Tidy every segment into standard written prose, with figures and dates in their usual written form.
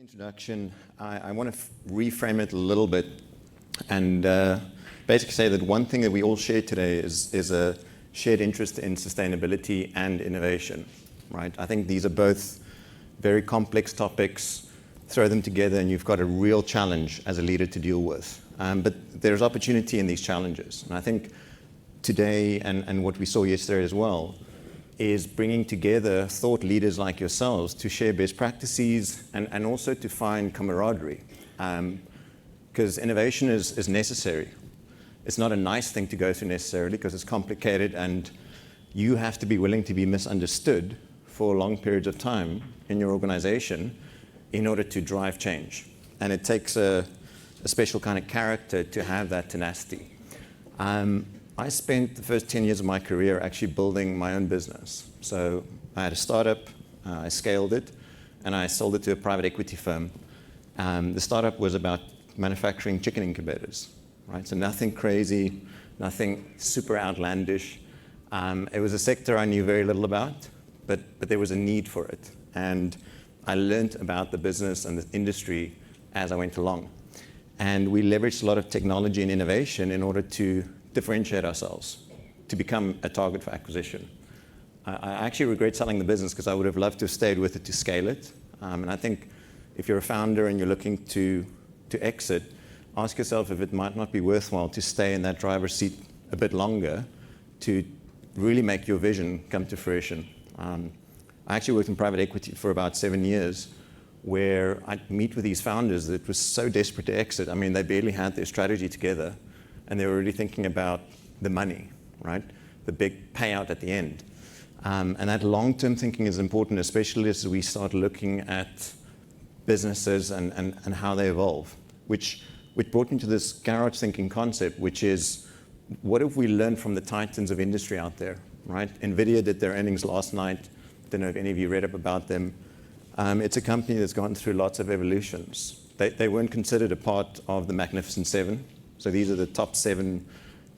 Introduction, I want to reframe it a little bit and basically say that one thing that we all share today is a shared interest in sustainability and innovation, right? I think these are both very complex topics. Throw them together and you've got a real challenge as a leader to deal with. But there's opportunity in these challenges. And I think today, and what we saw yesterday as well, is bringing together thought leaders like yourselves to share best practices and also to find camaraderie. Because innovation is necessary. It's not a nice thing to go through necessarily because it's complicated and you have to be willing to be misunderstood for long periods of time in your organization in order to drive change. And it takes a special kind of character to have that tenacity. I spent the first 10 years of my career actually building my own business. So I had a startup, I scaled it, and I sold it to a private equity firm. The startup was about manufacturing chicken incubators, right? So nothing crazy, nothing super outlandish. It was a sector I knew very little about, but there was a need for it. And I learned about the business and the industry as I went along. And we leveraged a lot of technology and innovation in order to differentiate ourselves, to become a target for acquisition. I actually regret selling the business because I would have loved to have stayed with it to scale it. And I think if you're a founder and you're looking to exit, ask yourself if it might not be worthwhile to stay in that driver's seat a bit longer to really make your vision come to fruition. I actually worked in private equity for about 7 years, where I'd meet with these founders that were so desperate to exit. I mean, they barely had their strategy together, and they were already thinking about the money, right? The big payout at the end. And that long-term thinking is important, especially as we start looking at businesses and how they evolve, which brought me to this garage thinking concept, which is, what have we learned from the titans of industry out there, right? NVIDIA did their earnings last night. Don't know if any of you read up about them. It's a company that's gone through lots of evolutions. They weren't considered a part of the Magnificent Seven. So these are the top 7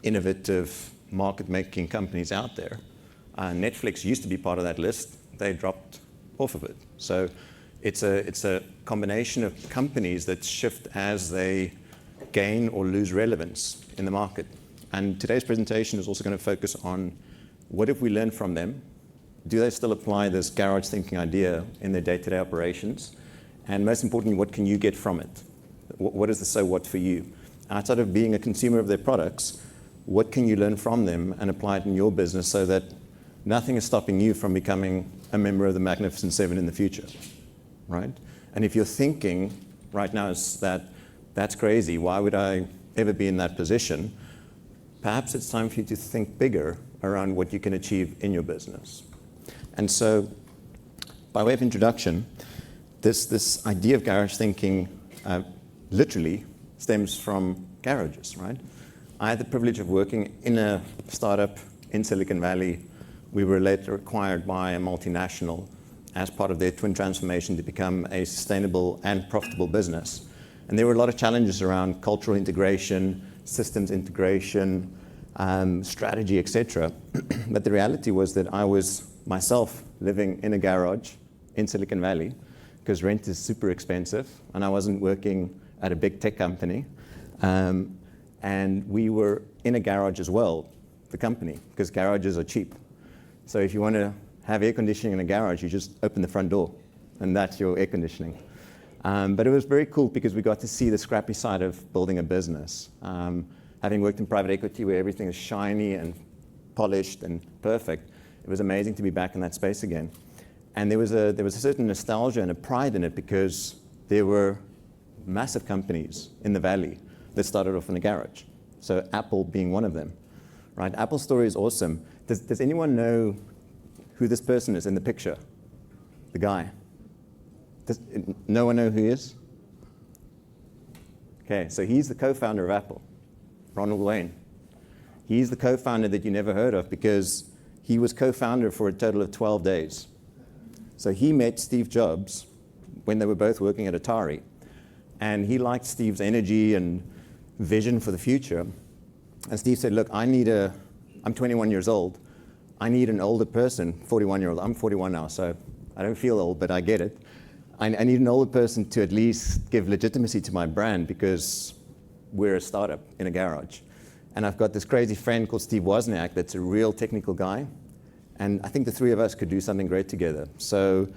innovative market-making companies out there. Netflix used to be part of that list. They dropped off of it. So it's a combination of companies that shift as they gain or lose relevance in the market. And today's presentation is also going to focus on what have we learned from them? Do they still apply this garage thinking idea in their day-to-day operations? And most importantly, what can you get from it? What is the so what for you? Outside of being a consumer of their products, what can you learn from them and apply it in your business so that nothing is stopping you from becoming a member of the Magnificent Seven in the future, right? And if you're thinking right now is that's crazy, why would I ever be in that position? Perhaps it's time for you to think bigger around what you can achieve in your business. And so, by way of introduction, this idea of garage thinking literally stems from garages, right? I had the privilege of working in a startup in Silicon Valley. We were later acquired by a multinational as part of their twin transformation to become a sustainable and profitable business. And there were a lot of challenges around cultural integration, systems integration, strategy, etc. But the reality was that I was myself living in a garage in Silicon Valley because rent is super expensive and I wasn't working at a big tech company. And we were in a garage as well, the company, because garages are cheap. So if you want to have air conditioning in a garage, you just open the front door and that's your air conditioning. But it was very cool because we got to see the scrappy side of building a business. Having worked in private equity where everything is shiny and polished and perfect, it was amazing to be back in that space again. And there was a certain nostalgia and a pride in it because there were massive companies in the valley that started off in a garage. So Apple being one of them, right? Apple's story is awesome. Does anyone know who this person is in the picture? The guy. Does no one know who he is? Okay, so he's the co-founder of Apple, Ronald Wayne. He's the co-founder that you never heard of because he was co-founder for a total of 12 days. So he met Steve Jobs when they were both working at Atari. And he liked Steve's energy and vision for the future. And Steve said, look, I'm 21 years old. I need an older person, 41-year-old. I'm 41 now, so I don't feel old, but I get it. I need an older person to at least give legitimacy to my brand because we're a startup in a garage. And I've got this crazy friend called Steve Wozniak that's a real technical guy. And I think the three of us could do something great together. So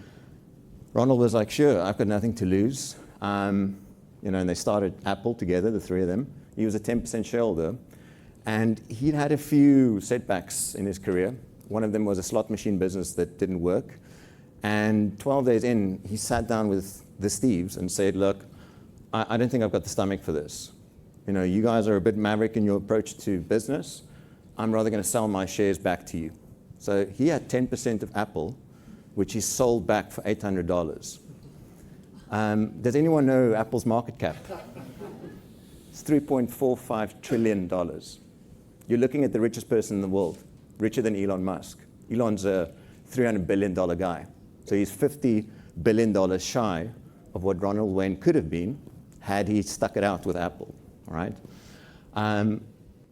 Ronald was like, sure, I've got nothing to lose. And they started Apple together, the three of them. He was a 10% shareholder. And he'd had a few setbacks in his career. One of them was a slot machine business that didn't work. And 12 days in, he sat down with the Steves and said, look, I don't think I've got the stomach for this. You guys are a bit maverick in your approach to business. I'm rather going to sell my shares back to you. So he had 10% of Apple, which he sold back for $800. Does anyone know Apple's market cap? It's $3.45 trillion. You're looking at the richest person in the world, richer than Elon Musk. Elon's a $300 billion guy. So he's $50 billion shy of what Ronald Wayne could have been had he stuck it out with Apple, all right?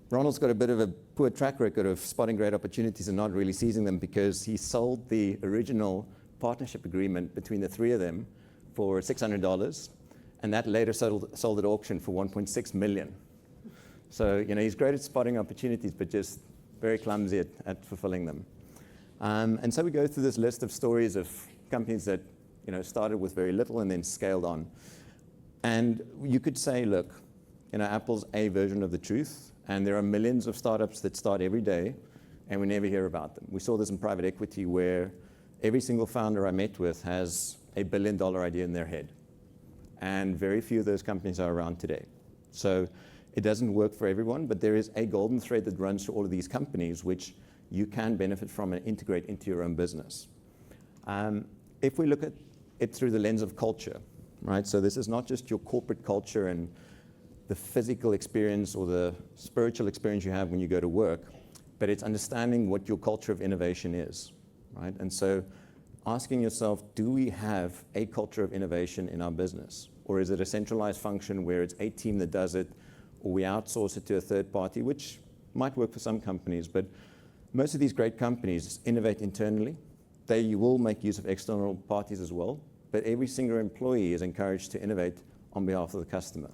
Ronald's got a bit of a poor track record of spotting great opportunities and not really seizing them because he sold the original partnership agreement between the three of them for $600, and that later sold at auction for $1.6 million. So, he's great at spotting opportunities, but just very clumsy at fulfilling them. And so we go through this list of stories of companies that started with very little and then scaled on. And you could say, look, Apple's a version of the truth, and there are millions of startups that start every day, and we never hear about them. We saw this in private equity where every single founder I met with has $1 billion idea in their head. And very few of those companies are around today. So it doesn't work for everyone, but there is a golden thread that runs through all of these companies, which you can benefit from and integrate into your own business. If we look at it through the lens of culture, right? So this is not just your corporate culture and the physical experience or the spiritual experience you have when you go to work, but it's understanding what your culture of innovation is, right? And so asking yourself, do we have a culture of innovation in our business? Or is it a centralized function where it's a team that does it, or we outsource it to a third party, which might work for some companies, but most of these great companies innovate internally. They will make use of external parties as well, but every single employee is encouraged to innovate on behalf of the customer.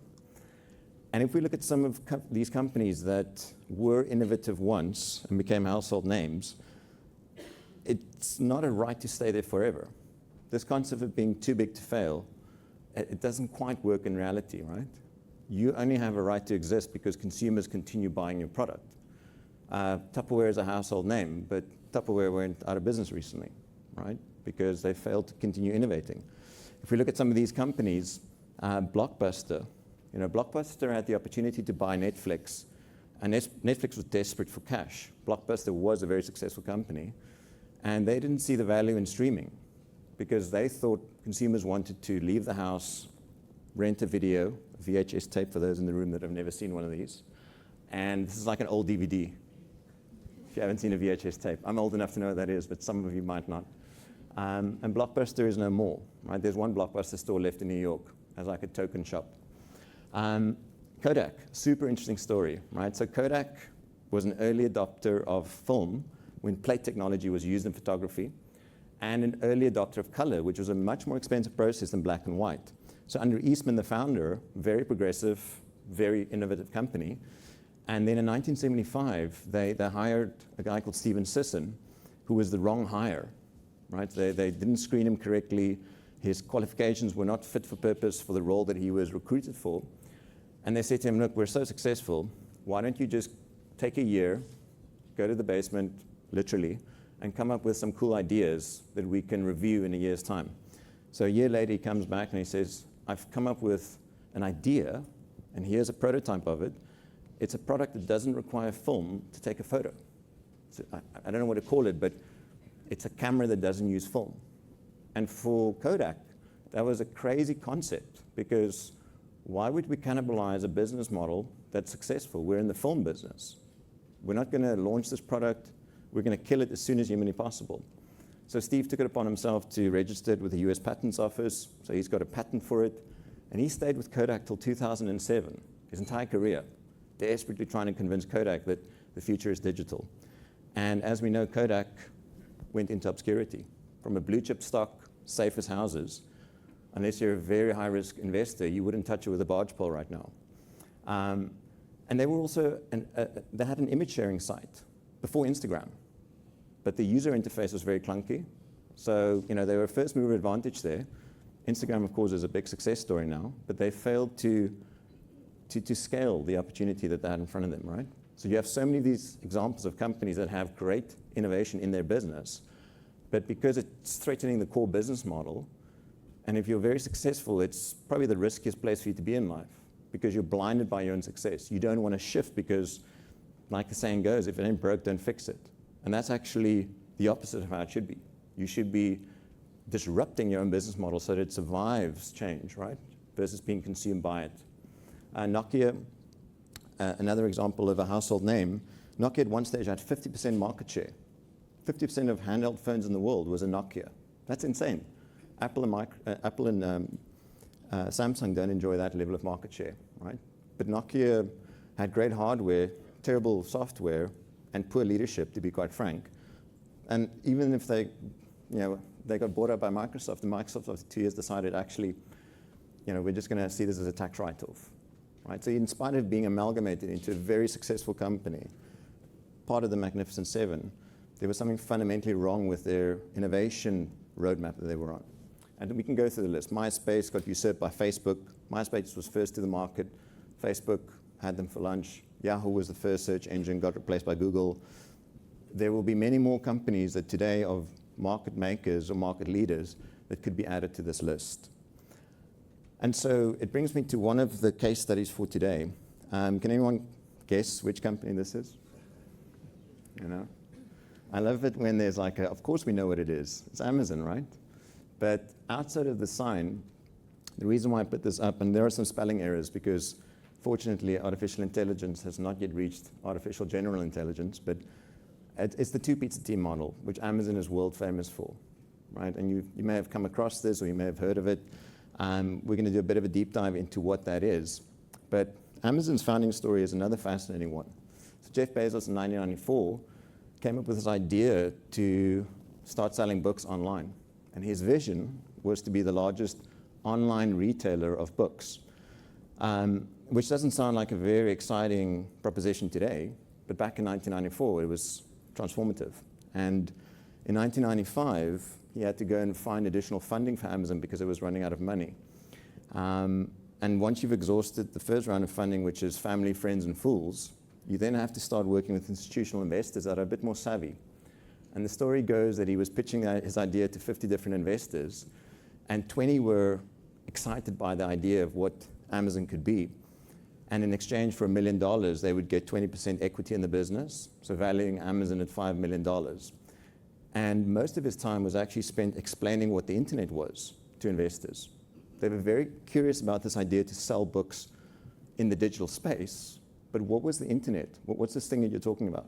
And if we look at some of these companies that were innovative once and became household names, it's not a right to stay there forever. This concept of being too big to fail, it doesn't quite work in reality, right? You only have a right to exist because consumers continue buying your product. Tupperware is a household name, but Tupperware went out of business recently, right? Because they failed to continue innovating. If we look at some of these companies, Blockbuster, Blockbuster had the opportunity to buy Netflix, and Netflix was desperate for cash. Blockbuster was a very successful company, and they didn't see the value in streaming because they thought consumers wanted to leave the house, rent a video, a VHS tape for those in the room that have never seen one of these, and this is like an old DVD. If you haven't seen a VHS tape, I'm old enough to know what that is, but some of you might not. And Blockbuster is no more, right? There's one Blockbuster store left in New York as like a token shop. Kodak, super interesting story, right? So Kodak was an early adopter of film when plate technology was used in photography, and an early adopter of color, which was a much more expensive process than black and white. So under Eastman, the founder, very progressive, very innovative company. And then in 1975, they hired a guy called Steven Sisson, who was the wrong hire, right? They didn't screen him correctly. His qualifications were not fit for purpose for the role that he was recruited for. And they said to him, look, we're so successful, why don't you just take a year, go to the basement, literally, and come up with some cool ideas that we can review in a year's time. So a year later, he comes back and he says, I've come up with an idea, and here's a prototype of it. It's a product that doesn't require film to take a photo. So I don't know what to call it, but it's a camera that doesn't use film. And for Kodak, that was a crazy concept, because why would we cannibalize a business model that's successful? We're in the film business. We're not going to launch this product. We're going to kill it as soon as humanly possible. So Steve took it upon himself to register it with the US Patents Office. So he's got a patent for it. And he stayed with Kodak till 2007, his entire career, desperately trying to convince Kodak that the future is digital. And as we know, Kodak went into obscurity. From a blue chip stock, safe as houses, Unless you're a very high-risk investor, you wouldn't touch it with a barge pole right now. And they were also, they had an image sharing site before Instagram, but the user interface was very clunky. So, they were a first mover advantage there. Instagram, of course, is a big success story now, but they failed to scale the opportunity that they had in front of them, right? So you have so many of these examples of companies that have great innovation in their business, but because it's threatening the core business model, and if you're very successful, it's probably the riskiest place for you to be in life because you're blinded by your own success. You don't want to shift because, like the saying goes, if it ain't broke, don't fix it. And that's actually the opposite of how it should be. You should be disrupting your own business model so that it survives change, right? Versus being consumed by it. Nokia, another example of a household name, Nokia at one stage had 50% market share. 50% of handheld phones in the world was a Nokia. That's insane. Apple and Samsung don't enjoy that level of market share, right? But Nokia had great hardware, terrible software, and poor leadership, to be quite frank. And even if they got bought out by Microsoft, and Microsoft after 2 years decided actually, we're just going to see this as a tax write-off, right? So in spite of being amalgamated into a very successful company, part of the Magnificent Seven, there was something fundamentally wrong with their innovation roadmap that they were on. And we can go through the list. MySpace got usurped by Facebook. MySpace was first to the market. Facebook had them for lunch. Yahoo was the first search engine, got replaced by Google. There will be many more companies that today of market makers or market leaders that could be added to this list. And so it brings me to one of the case studies for today. Can anyone guess which company this is? I love it when there's of course we know what it is. It's Amazon, right? But outside of the sign, the reason why I put this up, and there are some spelling errors because fortunately artificial intelligence has not yet reached artificial general intelligence, but it's the two pizza team model, which Amazon is world famous for, right? And you may have come across this or you may have heard of it. We're going to do a bit of a deep dive into what that is. But Amazon's founding story is another fascinating one. So Jeff Bezos in 1994 came up with this idea to start selling books online. And his vision was to be the largest online retailer of books, which doesn't sound like a very exciting proposition today, but back in 1994, it was transformative. And in 1995, he had to go and find additional funding for Amazon because it was running out of money. And once you've exhausted the first round of funding, which is family, friends, and fools, you then have to start working with institutional investors that are a bit more savvy. And the story goes that he was pitching his idea to 50 different investors, and 20 were excited by the idea of what Amazon could be. And in exchange for $1 million, they would get 20% equity in the business, so valuing Amazon at $5 million. And most of his time was actually spent explaining what the internet was to investors. They were very curious about this idea to sell books in the digital space, but what was the internet? What's this thing that you're talking about?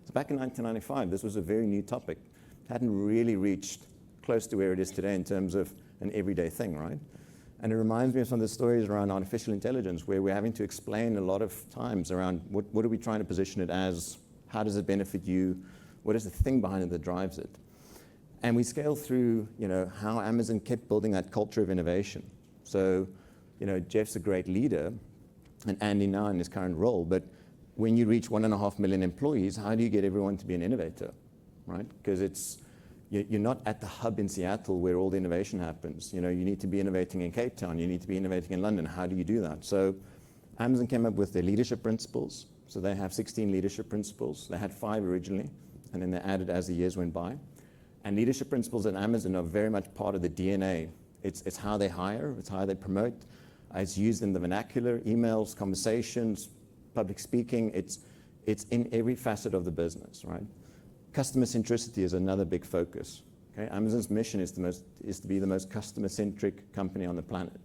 So back in 1995, this was a very new topic. It hadn't really reached close to where it is today in terms of an everyday thing, right? And it reminds me of some of the stories around artificial intelligence where we're having to explain a lot of times around what are we trying to position it as, how does it benefit you, what is the thing behind it that drives it? And we scale through, how Amazon kept building that culture of innovation. So, Jeff's a great leader, and Andy now in his current role, but when you reach 1.5 million employees, how do you get everyone to be an innovator, right? Because you're not at the hub in Seattle where all the innovation happens. You need to be innovating in Cape Town, you need to be innovating in London. How do you do that? So Amazon came up with their leadership principles. So they have 16 leadership principles. They had 5 originally, and then they added as the years went by. And leadership principles at Amazon are very much part of the DNA. It's how they hire, it's how they promote. It's used in the vernacular, emails, conversations, public speaking. It's in every facet of the business, right? Customer centricity is another big focus. Okay? Amazon's mission is to be the most customer-centric company on the planet.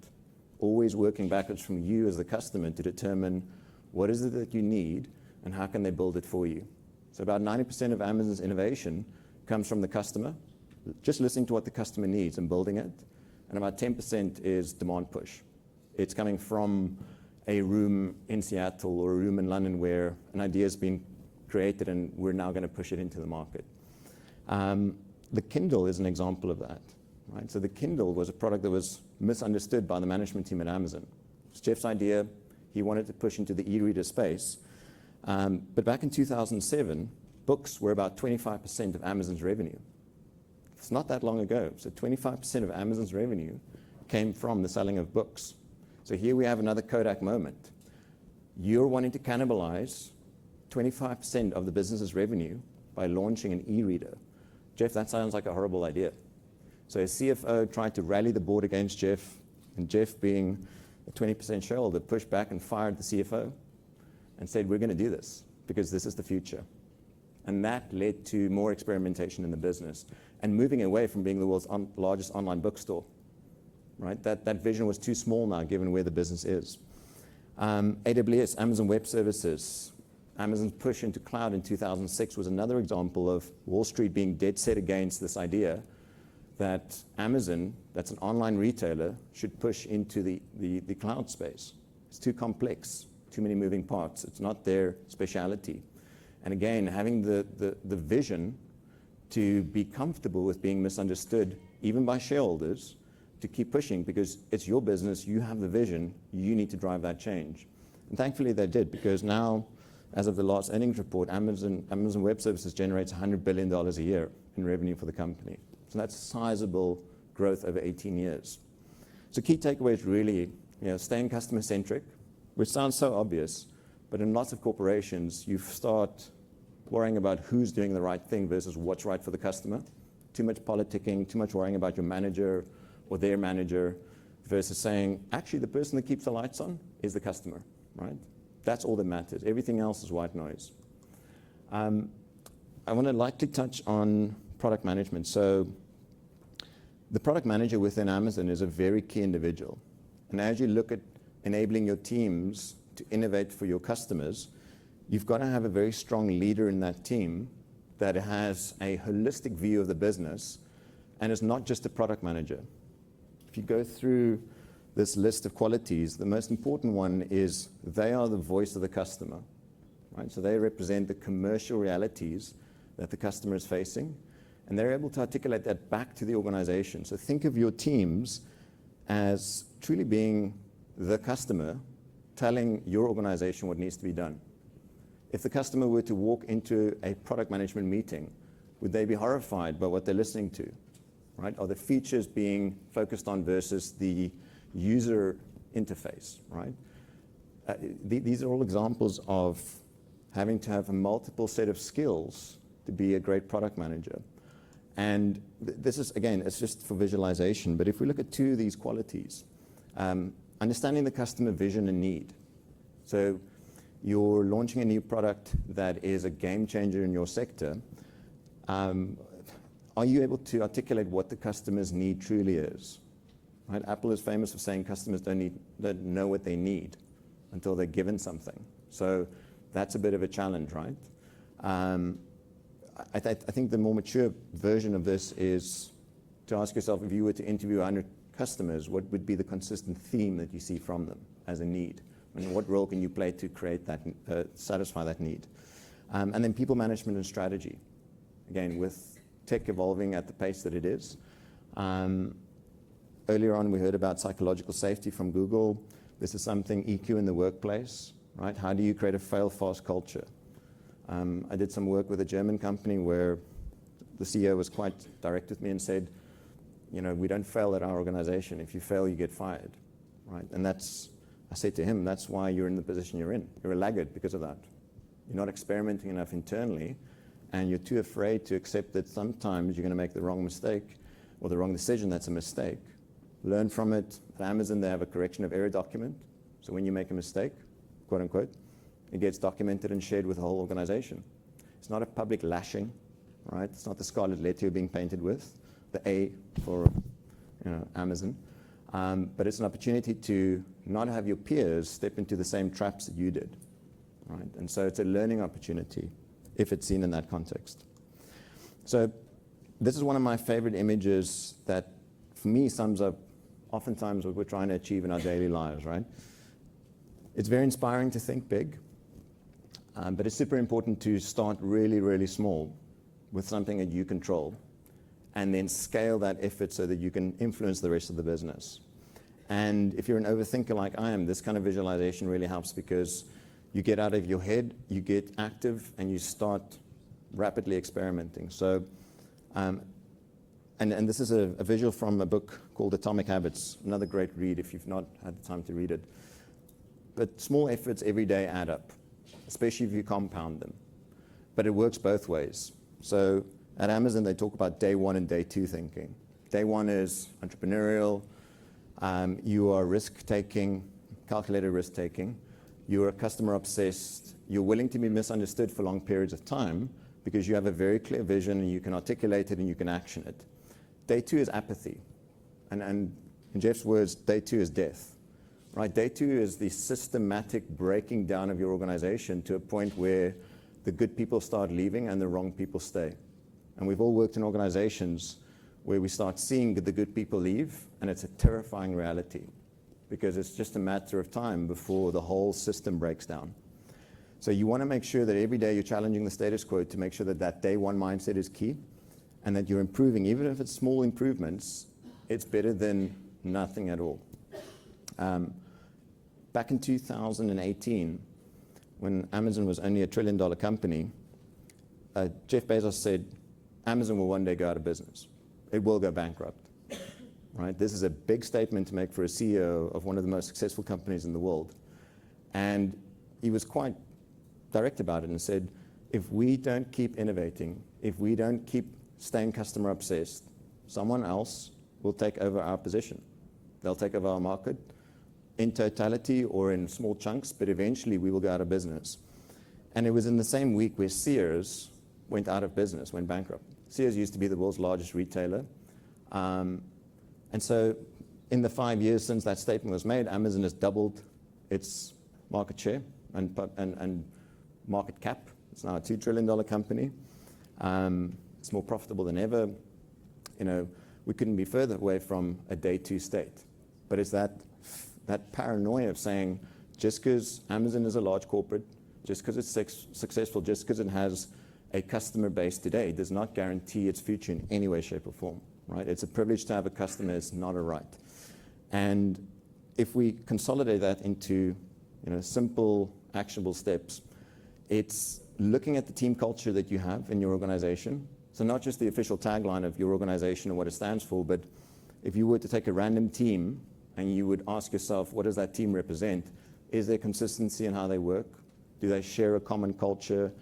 Always working backwards from you as the customer to determine what is it that you need and how can they build it for you. So about 90% of Amazon's innovation comes from the customer, just listening to what the customer needs and building it. And about 10% is demand push. It's coming from a room in Seattle or a room in London where an idea has been created and we're now going to push it into the market. The Kindle is an example of that. right? So the Kindle was a product that was misunderstood by the management team at Amazon. It's Jeff's idea. He wanted to push into the e-reader space. But back in 2007, books were about 25% of Amazon's revenue. It's not that long ago. So 25% of Amazon's revenue came from the selling of books. So here we have another Kodak moment. You're wanting to cannibalize 25% of the business's revenue by launching an e-reader. Jeff, that sounds like a horrible idea. So a CFO tried to rally the board against Jeff, and Jeff, being a 20% shareholder, pushed back and fired the CFO and said, we're going to do this because this is the future. And that led to more experimentation in the business and moving away from being the world's largest online bookstore. Right? That vision was too small now, given where the business is. AWS, Amazon Web Services, Amazon's push into cloud in 2006 was another example of Wall Street being dead set against this idea that Amazon, that's an online retailer, should push into the cloud space. It's too complex, too many moving parts. It's not their speciality. And again, having the vision to be comfortable with being misunderstood, even by shareholders, to keep pushing, because it's your business, you have the vision, you need to drive that change. And thankfully they did, because now, as of the last earnings report, Amazon Web Services generates $100 billion a year in revenue for the company. So that's sizable growth over 18 years. So key takeaways really, staying customer-centric, which sounds so obvious, but in lots of corporations, you start worrying about who's doing the right thing versus what's right for the customer. Too much politicking, too much worrying about your manager or their manager, versus saying, actually, the person that keeps the lights on is the customer, right? That's all that matters. Everything else is white noise. I want to lightly touch on product management. So the product manager within Amazon is a very key individual. And as you look at enabling your teams to innovate for your customers, you've got to have a very strong leader in that team that has a holistic view of the business and is not just a product manager. If you go through this list of qualities, the most important one is they are the voice of the customer, right? So they represent the commercial realities that the customer is facing, and they're able to articulate that back to the organization. So think of your teams as truly being the customer telling your organization what needs to be done. If the customer were to walk into a product management meeting, would they be horrified by what they're listening to? Right? Are the features being focused on versus the user interface, right? These are all examples of having to have a multiple set of skills to be a great product manager. And this is, again, it's just for visualization, but if we look at two of these qualities, understanding the customer vision and need. So you're launching a new product that is a game changer in your sector. Are you able to articulate what the customer's need truly is? Right? Apple is famous for saying customers don't know what they need until they're given something. So that's a bit of a challenge, right? I think the more mature version of this is to ask yourself, if you were to interview 100 customers, what would be the consistent theme that you see from them as a need? And what role can you play to create that, satisfy that need? And then people management and strategy. Again, with tech evolving at the pace that it is. Earlier on, we heard about psychological safety from Google. This is something EQ in the workplace, right? How do you create a fail-fast culture? I did some work with a German company where the CEO was quite direct with me and said, we don't fail at our organization. If you fail, you get fired, right? And I said to him, that's why you're in the position you're in. You're a laggard because of that. You're not experimenting enough internally, and you're too afraid to accept that sometimes you're going to make the wrong mistake or the wrong decision. That's a mistake. Learn from it. At Amazon, they have a correction of error document. So when you make a mistake, quote unquote, it gets documented and shared with the whole organization. It's not a public lashing, right? It's not the scarlet letter you're being painted with, the A for Amazon. But it's an opportunity to not have your peers step into the same traps that you did, right? And so it's a learning opportunity if it's seen in that context. So this is one of my favorite images that, for me, sums up oftentimes what we're trying to achieve in our daily lives, right? It's very inspiring to think big, but it's super important to start really, really small with something that you control and then scale that effort so that you can influence the rest of the business. And if you're an overthinker like I am, this kind of visualization really helps because you get out of your head, you get active, and you start rapidly experimenting. So, and this is a visual from a book called Atomic Habits, another great read if you've not had the time to read it. But small efforts every day add up, especially if you compound them. But it works both ways. So at Amazon, they talk about day one and day two thinking. Day one is entrepreneurial. You are risk-taking, calculated risk-taking. You are customer obsessed. You're willing to be misunderstood for long periods of time because you have a very clear vision and you can articulate it and you can action it. Day two is apathy. And in Jeff's words, day two is death. Right? Day two is the systematic breaking down of your organization to a point where the good people start leaving and the wrong people stay. And we've all worked in organizations where we start seeing the good people leave, and it's a terrifying reality because it's just a matter of time before the whole system breaks down. So you want to make sure that every day you're challenging the status quo to make sure that that day one mindset is key and that you're improving. Even if it's small improvements, it's better than nothing at all. Back in 2018, when Amazon was only $1 trillion company, Jeff Bezos said, Amazon will one day go out of business. It will go bankrupt. Right? This is a big statement to make for a CEO of one of the most successful companies in the world. And he was quite direct about it and said, if we don't keep innovating, if we don't keep staying customer obsessed, someone else will take over our position. They'll take over our market in totality or in small chunks, but eventually we will go out of business. And it was in the same week where Sears went out of business, went bankrupt. Sears used to be the world's largest retailer. And so in the 5 years since that statement was made, Amazon has doubled its market share and market cap. It's now a $2 trillion company. It's more profitable than ever. You know, we couldn't be further away from a day two state. But it's that paranoia of saying, just because Amazon is a large corporate, just because it's successful, just because it has a customer base today, does not guarantee its future in any way, shape, or form. Right? It's a privilege to have a customer, it's not a right. And if we consolidate that into simple, actionable steps, it's looking at the team culture that you have in your organization. So not just the official tagline of your organization and what it stands for, but if you were to take a random team and you would ask yourself, what does that team represent? Is there consistency in how they work? Do they share a common culture?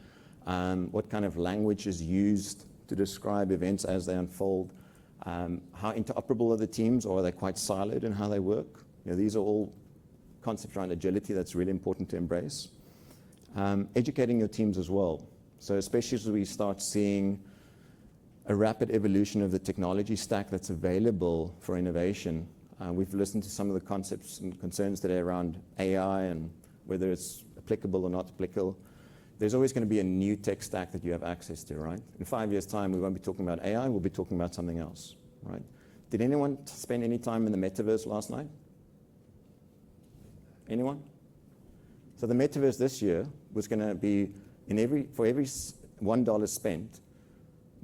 What kind of language is used to describe events as they unfold? How interoperable are the teams, or are they quite siloed in how they work? These are all concepts around agility that's really important to embrace. Educating your teams as well. So especially as we start seeing a rapid evolution of the technology stack that's available for innovation. We've listened to some of the concepts and concerns today around AI and whether it's applicable or not applicable. There's always going to be a new tech stack that you have access to, right? In 5 years' time, we won't be talking about AI, we'll be talking about something else, right? Did anyone spend any time in the metaverse last night? Anyone? So the metaverse this year was going to be, for every $1 spent,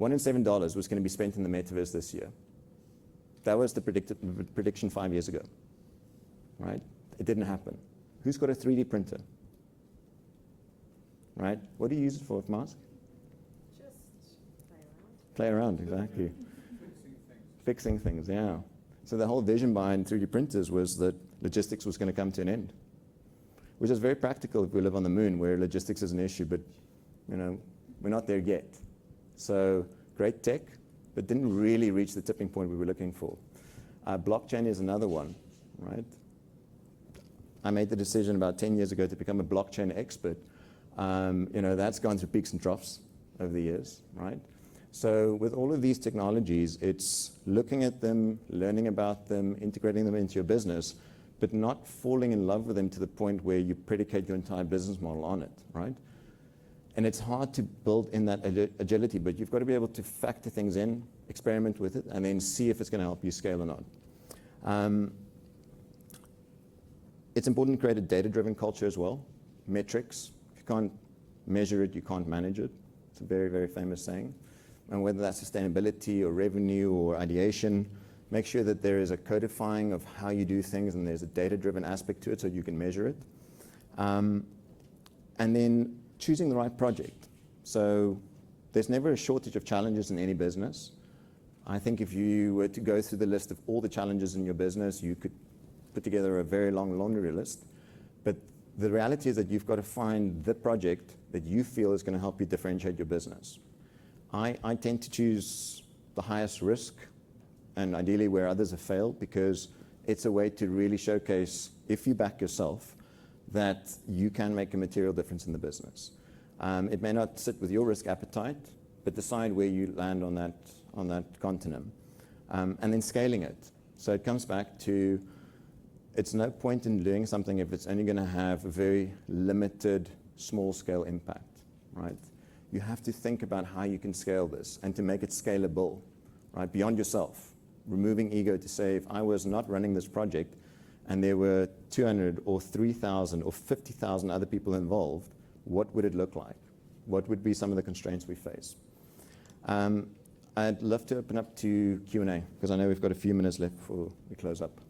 $1 in $7 was going to be spent in the metaverse this year. That was the prediction 5 years ago, right? It didn't happen. Who's got a 3D printer? Right? What do you use it for, Mask? Just play around. Play around, exactly. Fixing things, yeah. So the whole vision behind 3D printers was that logistics was going to come to an end, which is very practical if we live on the moon where logistics is an issue, but we're not there yet. So great tech, but didn't really reach the tipping point we were looking for. Blockchain is another one, right? I made the decision about 10 years ago to become a blockchain expert. That's gone through peaks and troughs over the years, right? So with all of these technologies, it's looking at them, learning about them, integrating them into your business, but not falling in love with them to the point where you predicate your entire business model on it, right? And it's hard to build in that agility, but you've got to be able to factor things in, experiment with it, and then see if it's going to help you scale or not. It's important to create a data-driven culture as well. Metrics. If you can't measure it, you can't manage it. It's a very, very famous saying. and whether that's sustainability or revenue or ideation, make sure that there is a codifying of how you do things and there's a data-driven aspect to it so you can measure it. And then choosing the right project. So there's never a shortage of challenges in any business. I think if you were to go through the list of all the challenges in your business, you could put together a very long laundry list. But the reality is that you've got to find the project that you feel is going to help you differentiate your business. I tend to choose the highest risk and ideally where others have failed, because it's a way to really showcase, if you back yourself, that you can make a material difference in the business. It may not sit with your risk appetite, but decide where you land on that continuum. And then scaling it. So it comes back to, it's no point in doing something if it's only going to have a very limited, small-scale impact, right? You have to think about how you can scale this and to make it scalable, right, beyond yourself. Removing ego to say, if I was not running this project and there were 200 or 3,000 or 50,000 other people involved, what would it look like? What would be some of the constraints we face? I'd love to open up to Q&A, because I know we've got a few minutes left before we close up.